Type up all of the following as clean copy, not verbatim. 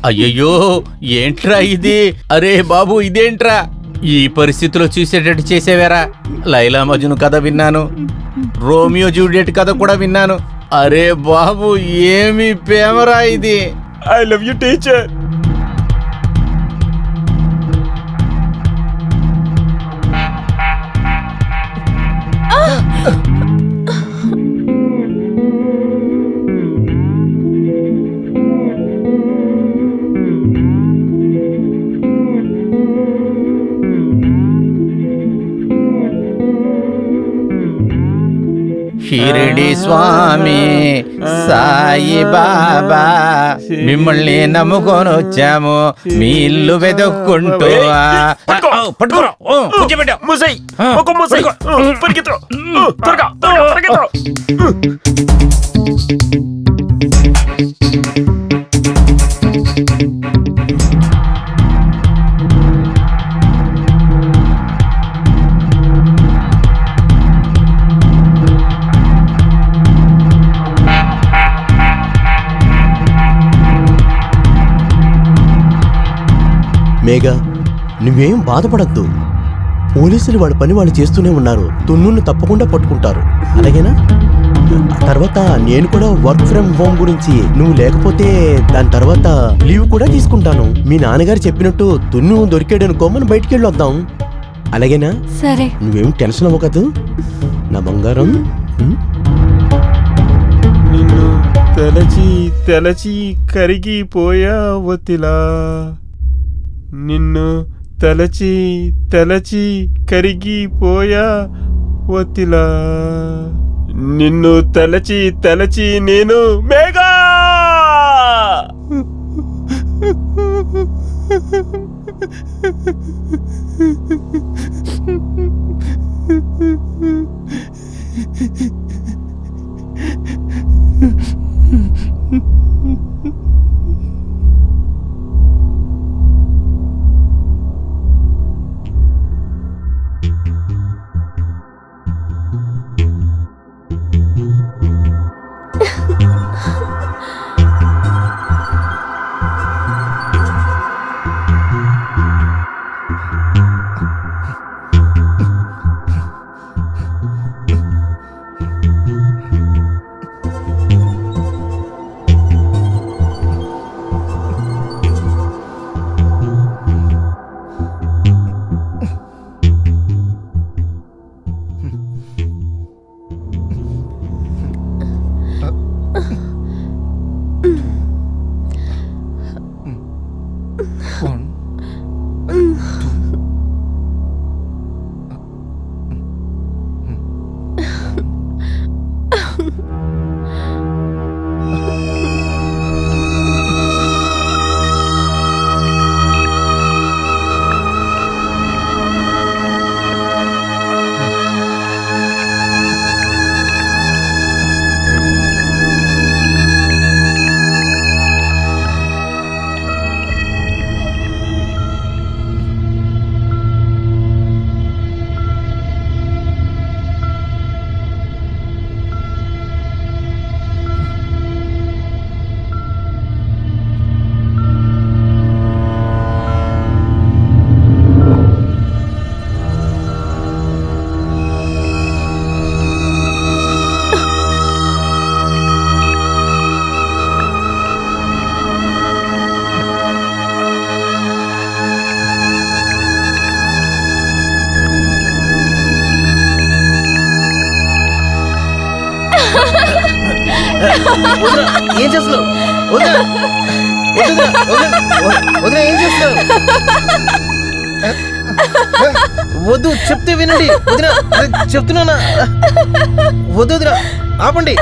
అయ్యయ్యో ఏంట్రా ఇది? అరే బాబు ఇదేంట్రా? ఈ పరిస్థితిలో చూసేటట్టు చేసేవారా? లైలా మజ్ను కథ విన్నాను, రోమియో జూలియట్ కథ కూడా విన్నాను. అరే బాబు ఏమి ప్రేమరా ఇది? I love you teacher. Shirdi Swami Sai Baba మిమ్మల్ని నమ్ముకొని వచ్చాము, మీ ఇల్లు వెతుక్కుంటూ. మేఘా, నువ్వేం బాధపడద్దు. పోలీసులు వాళ్ళ పని వాళ్ళు చేస్తూనే ఉన్నారు. తున్నును తప్పకుండా పట్టుకుంటారు. అలాగేనా? తర్వాత నేను కూడా వర్క్ ఫ్రమ్ హోమ్ గురించి, నువ్వు లేకపోతే దాని తర్వాత లీవ్ కూడా తీసుకుంటాను. మీ నాన్నగారు చెప్పినట్టు తున్ను దొరికాడనుకో, మనం బయటికి వెళ్ళొద్దాం. అలాగేనా? సరే. నువ్వేం టెన్షన్ అవ్వకదు నా బంగారం. నిన్ను తలచి తలచి కరిగిపోయావతిలా, నిన్ను తలచి తలచి కరిగిపోయా వతిలా, నిన్ను తలచి తలచి నేను మేఘా. ఏం చేస్తున్నావు? ఏం చేస్తున్నావు? వద్దు, చెప్తే వినండి. చెప్తున్నానా? వద్దు వదినా, ఆపండి,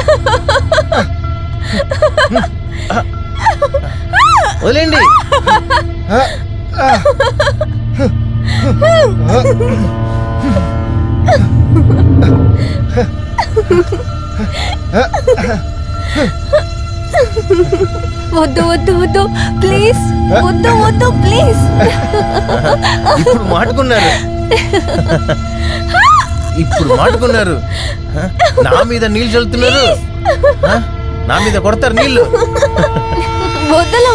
వదిలేండి. వద్దు వద్దు వద్దు ప్లీజ్, వద్దు వద్దు ప్లీజ్. ఇప్పుడు మాటుకున్నారు, ఇప్పుడు మాటుకున్నారు. నా మీద నీళ్ళు చల్లుతున్నారు. ఆ? నా మీద కొడతారు నీళ్ళు. వదలు.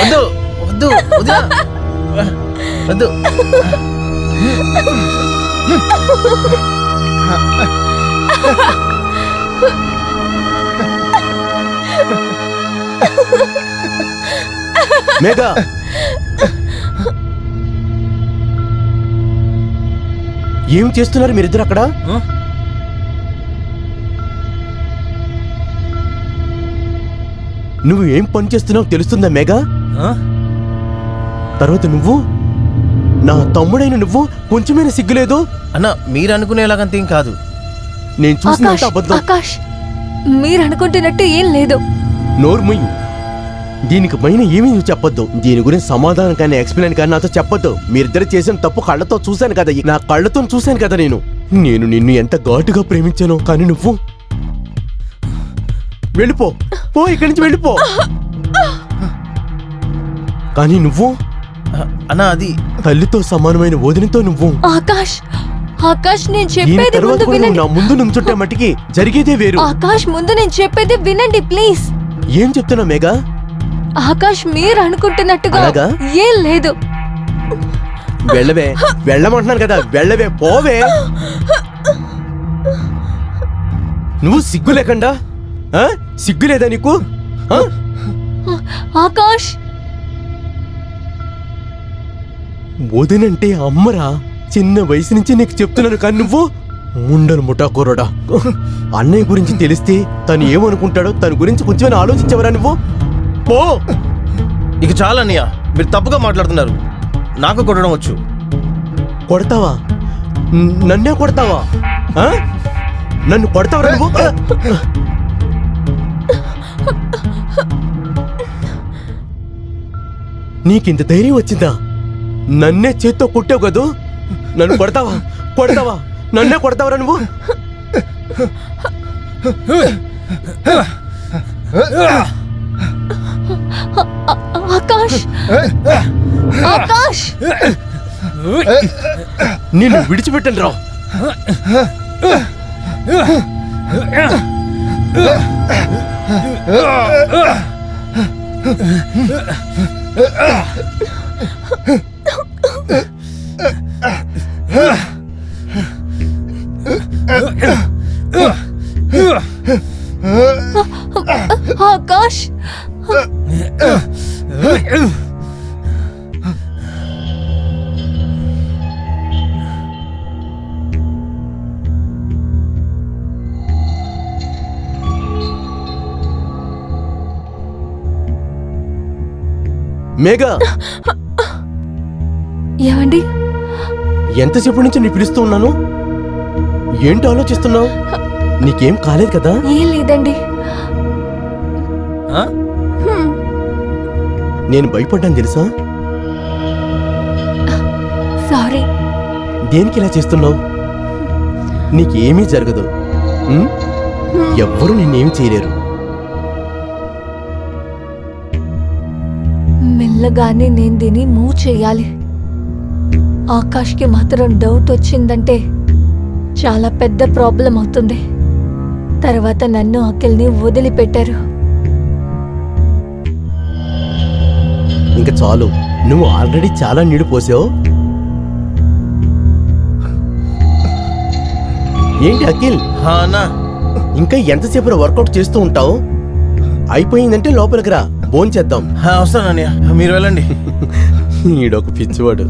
వద్దు వద్దు వద్దు వద్దు. మేఘా, ఏం చేస్తున్నారు మీరిద్దరు అక్కడ? నువ్వు ఏం పని చేస్తున్నావు తెలుస్తుందా మేఘా? తర్వాత నువ్వు నా తమ్ముడైన నువ్వు కొంచెమైనా సిగ్గులేదు? అన్న మీరు అనుకునేలాగంత ఏం కాదు. నేను చూసినంత ఆకాష్, అబద్ధం. ఆకాష్, మీరు అనుకుంటున్నట్టు ఏం లేదు. నోర్ముయ్యి. దీనికి పైన ఏమీ నువ్వు చెప్పొద్దు. దీని గురించి సమాధానం కానీ ఎక్స్ప్లెయిన్ కానీ నాతో చెప్పొద్దు. మీరిద్దరు చేసిన తప్పు కళ్ళతో చూశాను కదా, నా కళ్ళతో చూశాను కదా. నేను నిన్ను ఎంత ఘాటుగా ప్రేమించానో, కానీ నువ్వు వెళ్ళిపో, పో ఇక్కడి నుంచి వెళ్ళిపో. కానీ నువ్వు అన్న అది తల్లితో సమానమైన వదినతో నువ్వు. ఆకాష్, ఆకాష్, నేను దీని చెప్పేది తర్వాత ముందు కూడా నువ్వు వినండి. నా ముందు నుంచుంటే మట్టికి జరిగేదే వేరు. ఆకాష్, ముందు నేను చెప్పేది వినండి ప్లీజ్. ఏం చెప్తున్నావు మేఘా? ఆకాష్, మీరు అనుకుంటున్నట్టుగా అలాగా? ఏం లేదు. వెళ్ళవే, వెళ్ళమంటున్నాను కదా, వెళ్ళవే, పోవే. నువ్వు సిగ్గు లేకుండా, సిగ్గు లేదా నీకు? ఆ? ఆకాష్, వదినంటే అమ్మరా. చిన్న వయసు నుంచి నీకు చెప్తున్నాను, కానీ నువ్వు ముండను ముఠాకోరడా. అన్నయ్య గురించి తెలిస్తే తను ఏమనుకుంటాడో తన గురించి కొంచెమైనా ఆలోచించవరా నువ్వు? పో. ఇక చాలా అన్నయ్య, మీరు తప్పుగా మాట్లాడుతున్నారు. నాకు కొట్టడం వచ్చు. కొడతావా? నన్నే కొడతావా? ఆ? నన్ను కొడతావరా నువ్వు? నీకింత ధైర్యం వచ్చిందా? నన్నే చేత్తో కొట్టావు కదూ. నన్ను కొడతావా? కొడతావా? నన్నే కొడతావరా నువ్వు? ఆకాష్, ఆకాష్, నిన్ను విడిచిపెట్టను రా. ఆకాష్, మేఘా, ఏమండి? ఎంతసేపు నుంచి నీ పిలుస్తూ ఉన్నాను? ఏంటో ఆలోచిస్తున్నావు? నీకేం కాలేదు కదా? ఏం లేదండి. ఆ? నేను భయపడ్డాను తెలుసా? సారీ. దేనికి ఇలా చేస్తున్నావు? నీకేమీ జరగదు. ఉం? ఎవ్వరూ నిన్నేమి చేయలేరు. మెల్లగానే నేను దీన్ని మూవ్ చేయాలి. ఆకాష్కి మాత్రం డౌట్ వచ్చిందంటే చాలా పెద్ద ప్రాబ్లం అవుతుంది. తర్వాత నన్ను అఖిల్ని వదిలిపెట్టారు. ఇంకా చాలు, నువ్వు ఆల్రెడీ చాలా నీళ్ళు పోసావు. ఏంటి అఖిల్, హా అన్నా, ఇంకా ఎంతసేపు వర్కౌట్ చేస్తూ ఉంటావు? అయిపోయిందంటే లోపలికి రా, భోంచేద్దాం. వస్తాను అన్నయ్య, మీరు వెళ్ళండి. ఈడొక పిచ్చివాడు.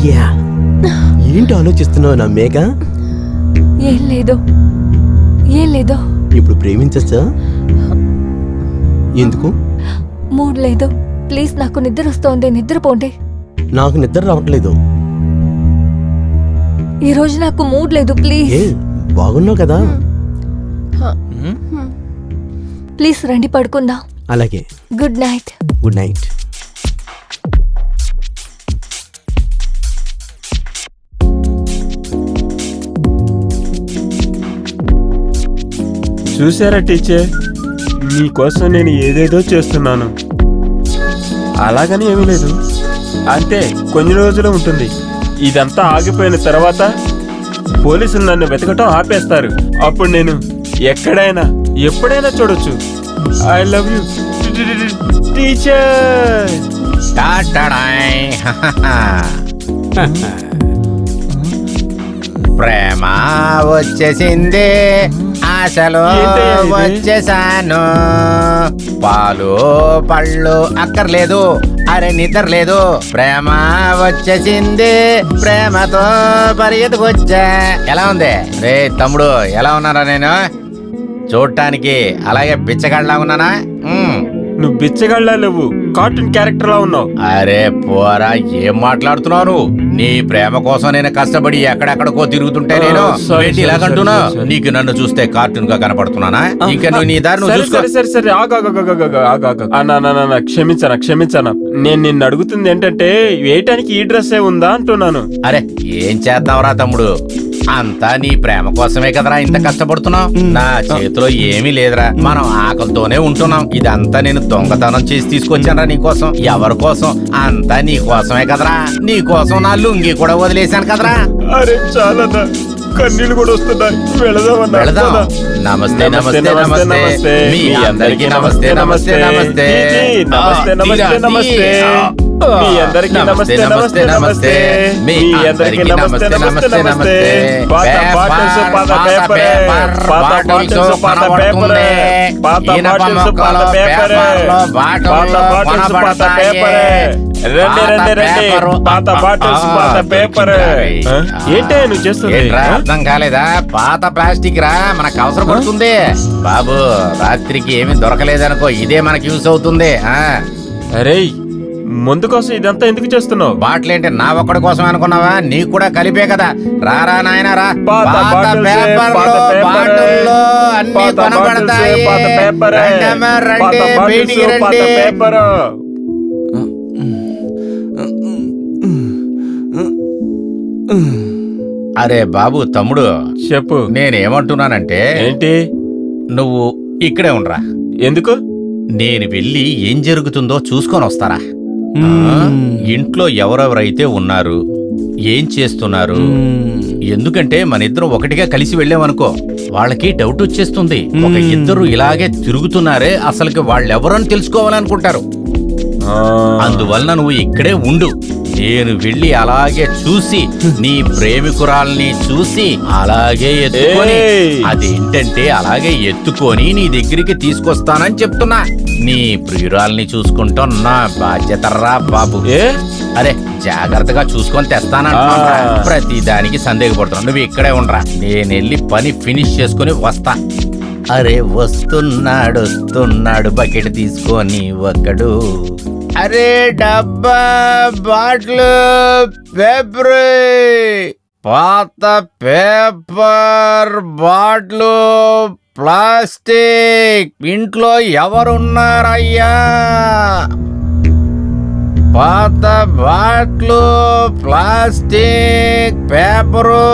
యా. ఏంటి ఆలోచిస్తున్నావు నా మేఘ? ఏం లేదు, ఏం లేదు. ఇప్పుడు ప్రేమించచ్చా? ఎందుకు? మూడ్ లేదు. ప్లీజ్, నాకు నిద్ర వస్తోంది, నిద్రపోండి. నాకు నిద్ర రావట్లేదు. ఈ రోజు నాకు మూడ్ లేదు, ప్లీజ్. ఏ బాగున్నావు కదా? ప్లీజ్ రండి పడుకుందాం. అలాగే, గుడ్ నైట్. Good night. చూసారా టీచర్, మీకోసం నేను ఏదేదో చేస్తున్నాను. అలాగని ఏమీ లేదు, అంతే కొన్ని రోజులు ఉంటుంది. ఇదంతా ఆగిపోయిన తర్వాత పోలీసులు నన్ను వెతకటం ఆపేస్తారు. అప్పుడు నేను ఎక్కడైనా ఎప్పుడైనా చూడొచ్చు. I love you teacher. టాటాడాయ్. ప్రేమ వచ్చేసింది, ఆశలు ఏంటయ్యా ఇది? వచ్చేసాను. పాలు పళ్ళు అక్కర్లేదు, అరే నిద్ర లేదు. ప్రేమ వచ్చేసింది, ప్రేమతో పరిగెత్తుకొచ్చా. ఎలా ఉంది రే తమ్ముడు? ఎలా ఉన్నారా? నేను చూడటానికి అలాగే బిచ్చగాళ్ళలా ఉన్నానా? నువ్వు బిచ్చగాళ్ళ లేవు, కార్టూన్ క్యారెక్టర్ లా ఉన్నావు. అరే పోరా, ఏం మాట్లాడుతున్నావు? నీ ప్రేమ కోసం నేను కష్టపడి ఎక్కడెక్కడికో తిరుగుతుంటే నేను sorry, ఏంటి ఇలాగంటున్నా? sorry, sorry. నీకు నన్ను చూస్తే కార్టూన్ గా కనపడుతున్నానా? ఇంకా నువ్వు నీ దారి నువ్వు సరే చూసుకో. సరే సరే సరే ఆగా క్షమించానా. నేను నిన్ను అడుగుతుంది ఏంటంటే, వేయటానికి ఈ డ్రెస్సే ఉందా అంటున్నాను. అరే ఏం చేద్దాంరా తమ్ముడు, అంతా నీ ప్రేమ కోసమే కదరా ఇంత కష్టపడుతున్నావు. నా చేతిలో ఏమీ లేదురా, మనం ఆకలితోనే ఉంటున్నాం. ఇదంతా నేను దొంగతనం చేసి తీసుకొచ్చానరా నీ కోసం. ఎవరి కోసం? అంతా నీ కోసమే కదరా. నీ కోసం నా లుంగి కూడా వదిలేశాను కదరా. అరే చాలా కన్నీళ్ళు కూడా వస్తున్నాయి. వెళదామన్నా? వెళదాం. నమస్తే నమస్తే నమస్తే, మీ అందరికీ నమస్తే నమస్తే నమస్తే. నమస్తే నమస్తే నమస్తే, మీ అందరికీ నమస్తే నమస్తే నమస్తే, మీ అందరికీ నమస్తే నమస్తే నమస్తే. పాత బాటిల్స్ పాత పేపర్, పాత బాటిల్స్ పాత పేపర్, పాత బాటిల్స్ పాత పేపర్, పాత బాటిల్స్ పాత పేపర్. రండి రండి రండి, పాత బాటిల్స్ పాత పేపర్. ఏంటే నువ్వు చేస్తుంది? ఏంట్రా, అర్థం కాలేదా? పాత ప్లాస్టిక్ రా, మనకు అవసరం పడుతుంది. బాబు రాత్రికి ఏమీ దొరకలేదనుకో, ఇదే మనకి యూస్ అవుతుంది. అరే ముందు కోసం ఇదంతా ఎందుకు చేస్తున్నావు? బాటిల్ ఏంటి నా ఒక్కడి కోసం అనుకున్నావా? నీకు కూడా కలిపే కదా. రారా నాయనా రా. పాత బాటిల్స్, పాత పేపర్, అన్ని పాత బాటిల్స్, కొనబడతాయి. పాత పేపర్, రండమ్మా, రండి, పాత బాటిల్స్, బయటికి పాత రండి. పేపర్. అరే బాబు తమ్ముడు, చెప్పు. నేనేమంటున్నానంటే, ఏంటి? నువ్వు ఇక్కడే ఉండరా. ఎందుకు? నేను వెళ్ళి ఏం జరుగుతుందో చూసుకొని వస్తారా. ఇంట్లో ఎవరెవరైతే ఉన్నారు, ఏం చేస్తున్నారు? ఎందుకంటే మన ఇద్దరం ఒకటిగా కలిసి వెళ్ళామనుకో, వాళ్ళకి డౌట్ వచ్చేస్తుంది. ఒక ఇద్దరు ఇలాగే తిరుగుతున్నారే, అసలుకి వాళ్ళెవరని తెలుసుకోవాలనుకుంటారు. అందువలన నువ్వు ఇక్కడే ఉండు. నేను వెళ్ళి అలాగే చూసి, నీ ప్రేమికురాల్ని చూసి అలాగే ఎత్తుకొని, అదేంటంటే అలాగే ఎత్తుకొని నీ దగ్గరికి తీసుకొస్తానని చెప్తున్నా. నీ ప్రియురాల్ని చూసుకుంటాం నా బాధ్యతరా బాబు. అరే జాగ్రత్తగా చూసుకొని తెస్తానంటున్నా. ప్రతి దానికి సందేహపడుతున్నా. నువ్వు ఇక్కడే ఉండరా, నేను వెళ్ళి పని ఫినిష్ చేసుకుని వస్తా. అరే వస్తున్నాడు బకెట్ తీసుకొని ఒకడు. అరే డబ్బా, బాటిల్, పేపర్, పాత పేపర్, బాటిల్, ప్లాస్టిక్. ఇంట్లో ఎవరున్నారయ్యా? పాత బాటిల్, ప్లాస్టిక్, పేపరు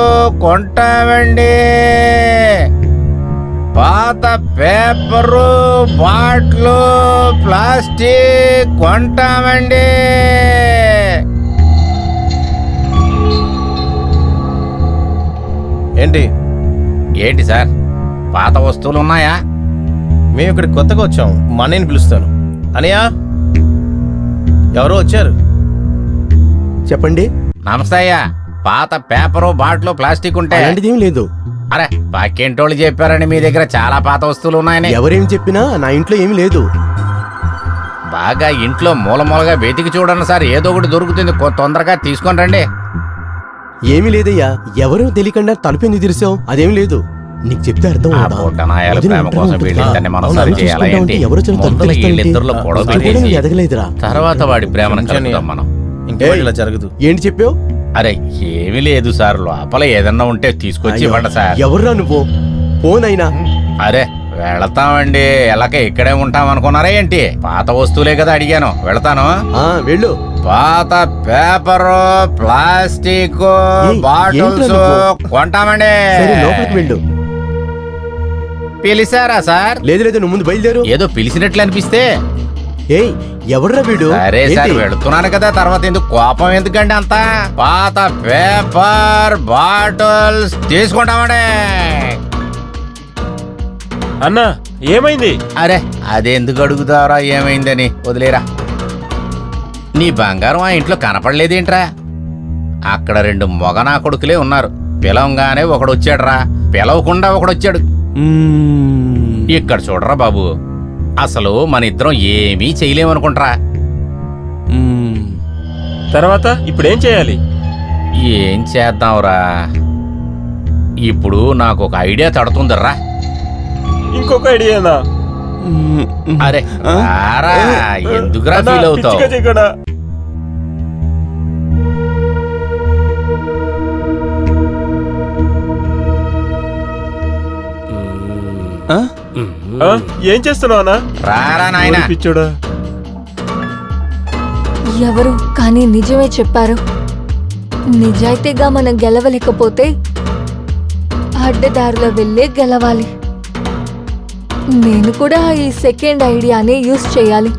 కొంటామండి. పాత పేపరు, బాటిల్, ప్లాస్టిక్ కొంటామండి. ఏంటి సార్, పాత వస్తువులు ఉన్నాయా? మేము ఇక్కడ కొత్తగా వచ్చాం, మా అన్నయ్యని పిలుస్తాను. అనయ్య, ఎవరో వచ్చారు. చెప్పండి. నమస్తే అయ్యా. పాత పేపరు, బాటిల్, ప్లాస్టిక్ ఉంటే. అలాంటిదేం లేదు. అరే పక్కింటోళ్ళు చెప్పారని మీ దగ్గర చాలా పాత వస్తువులు ఉన్నాయని. ఎవరేం చెప్పినా నా ఇంట్లో ఏమీ లేదు. బాగా ఇంట్లో మూలమూలగా వెతికి చూడండి సార్, ఏదో ఒకటి దొరుకుతుంది. తొందరగా తీసుకొని రండి. ఏమీ లేదయ్యా. ఎవరో తెలియకుండా తలుపు ఎందుకు తెరిచావు? అదేం లేదు. నీకు చెప్తే అర్థం ఆ అవుతా? బొట్టనాయాల వదిన ప్రేమ ఒంటరిగా కోసం ఉంటుందా? వీళ్ళిద్దరిని మనం అవునా? సరి చూసుకుంటా చేయాలా ఉంటే ఏంటి? ఎవరో వచ్చి తలుపు ముందర తెరుస్తా ఉంటే వీళ్ళిద్దరిలో గొడవ అసలు కూడా పెట్టేసి నువ్వు ఎదగలేదురా. తర్వాత వాడి ప్రేమను కలుపుదాం మనం. ఇంకేం ఇలా జరగదు. ఏంటి చెప్పావు? అరే ఏమీ లేదు సార్, లోపల ఏదన్నా ఉంటే తీసుకొచ్చి ఇవ్వండి సార్. ఎవర్రా నువ్వు? ఫోన్ అయినా అరే వెళతామండి, ఎలాగ ఇక్కడే ఉంటాం అనుకున్నారా ఏంటి? పాత వస్తువులే కదా అడిగాను, వెళతాను. వెళ్ళు. పాత పేపరు, ప్లాస్టిక్ ఏయ్, బాటిల్స్ ఏంట్రా నువ్వు? కొంటామండి. సరే లోపలికి వెళ్ళు. పిలిచారా సార్? లేదు లేదు, నువ్వు ముందు బయలుదేరు. ఏదో పిలిచినట్లు అనిపిస్తే. ఏయ్ ఎవర్రా వీడు? సరే సార్ ఏంటి? వెళుతున్నాను కదా, తర్వాత ఎందుకు కోపం ఎందుకండి అంతా? పాత పేపర్ బాటిల్స్ తీసుకుంటామండి. అన్నా ఏమైంది? అరే అదెందుకు అడుగుతారా ఏమైందని, వదిలేరా. నీ బంగారం ఆ ఇంట్లో కనపడలేదేంట్రా? అక్కడ 2 మొగ నా కొడుకులే ఉన్నారు. పిలవంగానే ఒకడొచ్చాడురా, పిలవకుండా ఒకడొచ్చాడు. ఇక్కడ చూడరా బాబు, అసలు మన ఇద్దరం ఏమీ చేయలేమనుకుంటారా. తర్వాత ఇప్పుడేం చేయాలి? ఏం చేద్దాంరా, ఇప్పుడు నాకు ఒక ఐడియా తడుతుందర్రా. ఇంకొక ఐడియానా? అరే రారా, ఎందుకురా అన్నా, ఫీల్ అవుతావు? పిచ్చిగా చేయకుండా. ఆ? ఏం చేస్తున్నావు అన్నా? రారా నాయనా. పిచ్చోడా. ఎవరు కానీ నిజమే చెప్పారు. నిజాయితీగా మనం గెలవలేకపోతే అడ్డదారిలో వెళ్ళే గెలవాలి. నేను కూడా ఈ సెకండ్ ఐడియాని యూజ్ చేయాలి.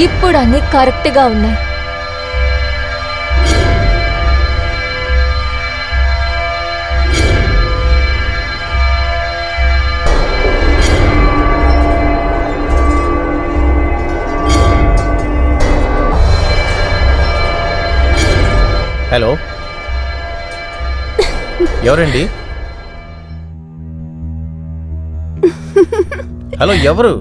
ఇప్పుడు అన్ని కరెక్ట్గా ఉన్నాయి. హలో, ఎవరండి? హలో ఎవరు?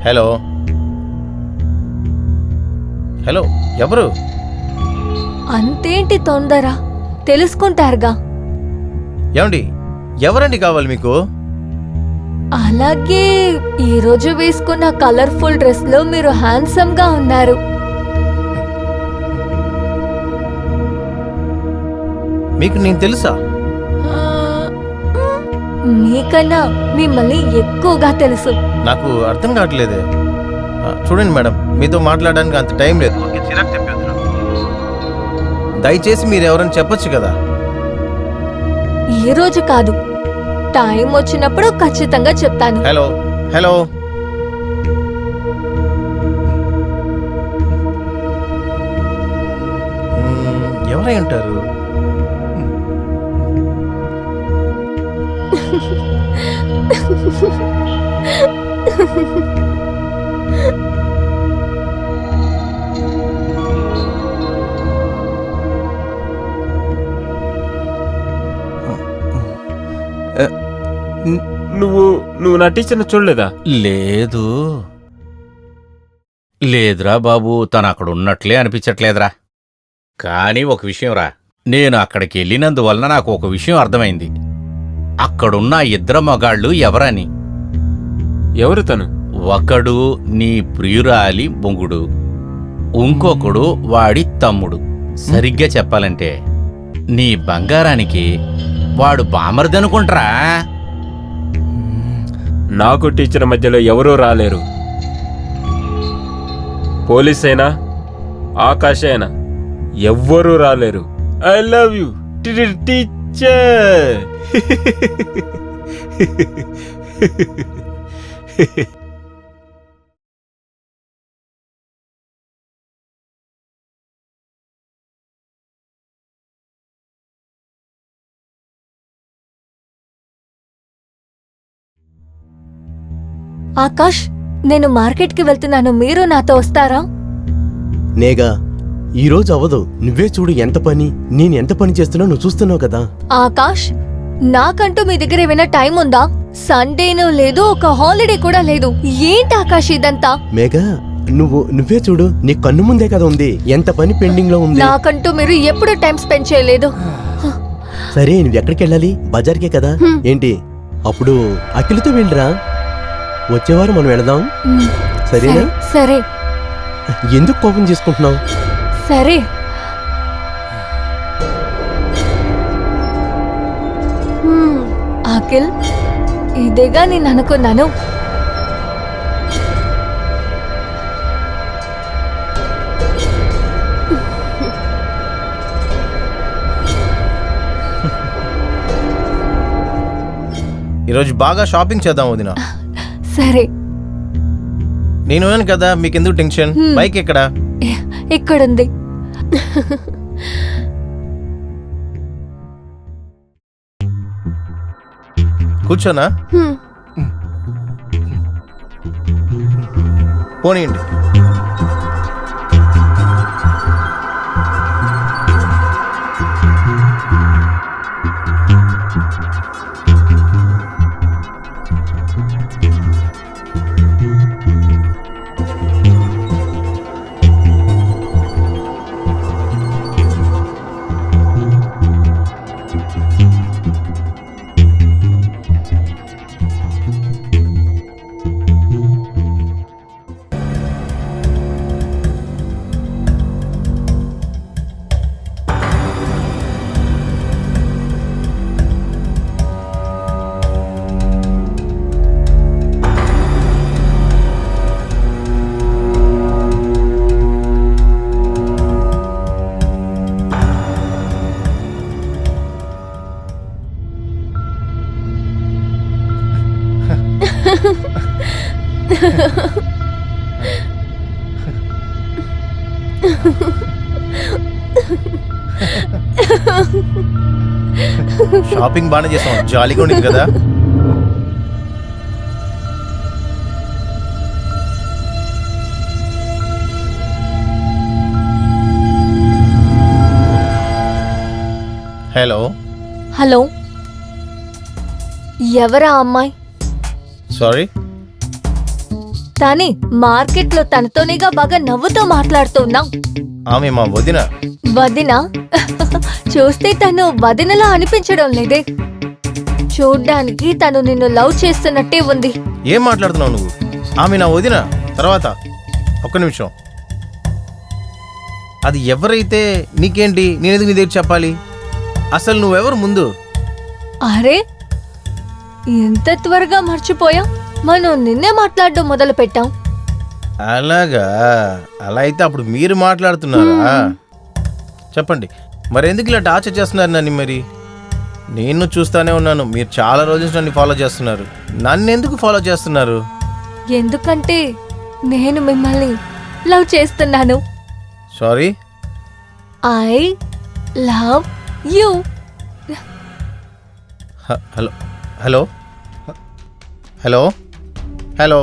హలో హలో ఎవరు? అంతేంటి తొందర, తెలుసుకుంటారుగా. ఏమండి, ఎవరండి కావాలి మీకు? అలాగే ఈరోజు వేసుకున్న కలర్ఫుల్ డ్రెస్ లో మీరు హ్యాండ్సమ్ గా ఉన్నారు. మీకు నేను తెలుసా? మీకన్నా మిమ్మల్ని ఎక్కువగా తెలుసు. నాకు అర్థం కావట్లేదే. చూడండి మేడం, మీతో మాట్లాడడానికి అంత టైం లేదు. దయచేసి మీరు ఎవరైనా చెప్పొచ్చు కదా. ఈ రోజు కాదు, టైం వచ్చినప్పుడు ఖచ్చితంగా చెప్తాను. హలో హలో ఎవరై ఉంటారు? నువ్వు నటించిన చూడలేదా? లేదు లేదురా బాబు, తను అక్కడ ఉన్నట్లే అనిపించట్లేదురా. కానీ ఒక విషయం రా, నేను అక్కడికి వెళ్ళినందువలన నాకు ఒక విషయం అర్థమైంది. అక్కడున్న 2 మగాళ్ళు ఎవరని. ఎవరు తను? ఒకడు నీ ప్రియురాలి బొంగుడు, ఇంకొకడు వాడి తమ్ముడు. సరిగ్గా చెప్పాలంటే నీ బంగారానికి వాడు బామర్దనుకుంట్రా. నాకు టీచర్ మధ్యలో ఎవరూ రాలేరు. పోలీస్ అయినా, ఆకాశ అయినా ఎవ్వరూ రాలేరు. I love you teacher. Akash, నేను మార్కెట్కి వెళ్తున్నాను, మీరు నాతో వస్తారా? నేగా ఈరోజు అవ్వదు. నువ్వే చూడు ఎంత పని, నేను ఎంత పని చేస్తున్నా నువ్వు చూస్తున్నావు కదా. ఆకాష్, నాకంటూ మీ దగ్గర ఏమైనా టైం ఉందా? సండేనూ లేదు, ఒక హాలిడే కూడా లేదు. ఏంటి ఆకాష్ ఇదంతా? మేఘా నువ్వే చూడు, నీ కన్ను ముందే కదా ఉంది, ఎంత పని పెండింగ్ లో ఉంది. నాకంటూ మీరు ఎప్పుడు టైం స్పెండ్ చేయలేదు. సరే నువ్వు ఎక్కడికి వెళ్ళాలి? బజార్కే కదా. ఏంటి అప్పుడు అఖిలతో వెళ్ళరా, వచ్చేవారు మనం వెళదాం. సరేనా? సరే ఎందుకు కోపం చేసుకుంటున్నావు? సరే. అఖిల్, ఇదేగా నేను అనుకున్నాను. ఈరోజు బాగా షాపింగ్ చేద్దాం వదినా. సరే. నేను కదా, మీకెందుకు టెన్షన్? బైక్ ఎక్కడా? ఇక్కడుంది. కూర్చోనా? పోనీయండి. షాపింగ్ బాగానే చేసాం, జాలీగా ఉండింది కదా. హలో. హలో, ఎవరా అమ్మాయి? సారీ. తానే మార్కెట్లో తనతోనేగా బాగా నవ్వుతూ మాట్లాడుతున్నావు. ఆమె మా వదిన. వదిన? చూస్తే తను వదినలా అనిపించడం లేదే. చూడ్డానికి తను నిన్ను లవ్ చేస్తున్నట్టే ఉంది. ఏం మాట్లాడుతున్నావు నువ్వు? ఆమె నా వదిన. తర్వాత ఒక్క నిమిషం. అది ఎవరైతే నీకేంటి? నేనెందుకు నీ దగ్గర చెప్పాలి? అసలు నువ్వెవరు ముందు? అరే, ఎంత త్వరగా మర్చిపోయాం. మనం నిన్నే మాట్లాడడం మొదలు పెట్టాం. అలాగా? అలా అయితే అప్పుడు మీరు మాట్లాడుతున్నారా? చెప్పండి, మరెందుకు ఇలా టార్చర్ చేస్తున్నారు నన్ను? మరి నేను చూస్తానే ఉన్నాను, మీరు చాలా రోజులు నన్ను ఫాలో చేస్తున్నారు. నన్ను ఎందుకు ఫాలో చేస్తున్నారు? ఎందుకంటే నేను మిమ్మల్ని లవ్ చేస్తున్నాను. Sorry. I love you. Hello hello hello hello.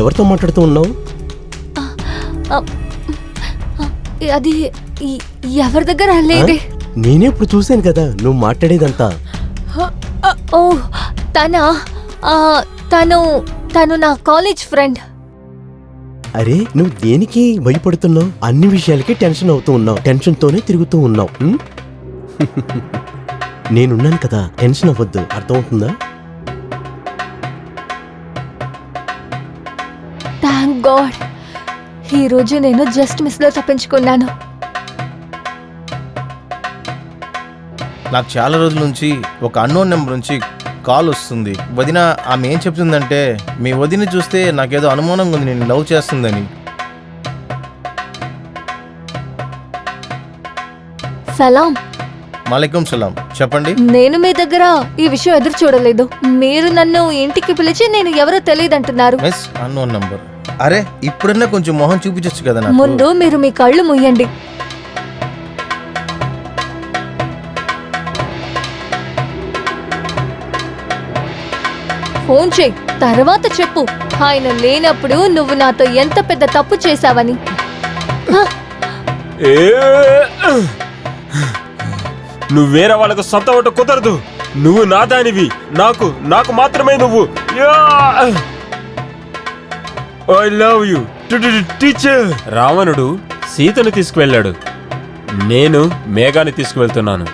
ఎవరితో మాట్లాడుతూ ఉన్నావు? అది ఎవరి దగ్గర లేదే. నేనే ఇప్పుడు చూశాను కదా నువ్వు మాట్లాడేదంతా. ఓ, తను నా కాలేజ్ ఫ్రెండ్. అరే, నువ్వు దేనికి భయపడుతున్నావు? అన్ని విషయాలకి టెన్షన్ అవుతూ ఉన్నావు, టెన్షన్ తోనే తిరుగుతూ ఉన్నావు. నేనున్నాను కదా, టెన్షన్ అవ్వద్దు. అర్థమవుతుందా? థ్యాంక్ గాడ్, ఈరోజు నేను జస్ట్ మిస్ లో తప్పించుకున్నాను. నాకు చాలా రోజుల నుంచి ఒక అన్నోన్ నెంబర్ నుంచి కాల్ వస్తుంది. వదిన ఆమె ఏం చెప్తుందంటే మీ వదిని చూస్తే నాకేదో అనుమానంగా ఉంది, నేను లవ్ చేస్తుందని. సలాం. మాలైకుం సలాం. చెప్పండి. నేను మీ దగ్గర ఈ విషయం ఎదురు చూడలేదు. మీరు నన్ను ఇంటికి పిలిచి నేను ఎవరో తెలియదంటున్నారు. Miss unknown number. అరే ఇప్పుడన్నా కొంచెం మొహం చూపించచ్చు కదా నాకు. ముందు మీరు మీ కళ్ళు ముయ్యండి. ఫోన్ చేయి, తర్వాత చెప్పు ఆయన లేనప్పుడు నువ్వు నాతో ఎంత పెద్ద తప్పు చేశావని. నువ్వు వేరే వాళ్ళకు సొంత ఒకటి కుదరదు. నువ్వు నా దానివి, నాకు మాత్రమే నువ్వు. I love you teacher. రావణుడు సీతను తీసుకువెళ్ళాడు, నేను మేఘాన్ని తీసుకువెళ్తున్నాను.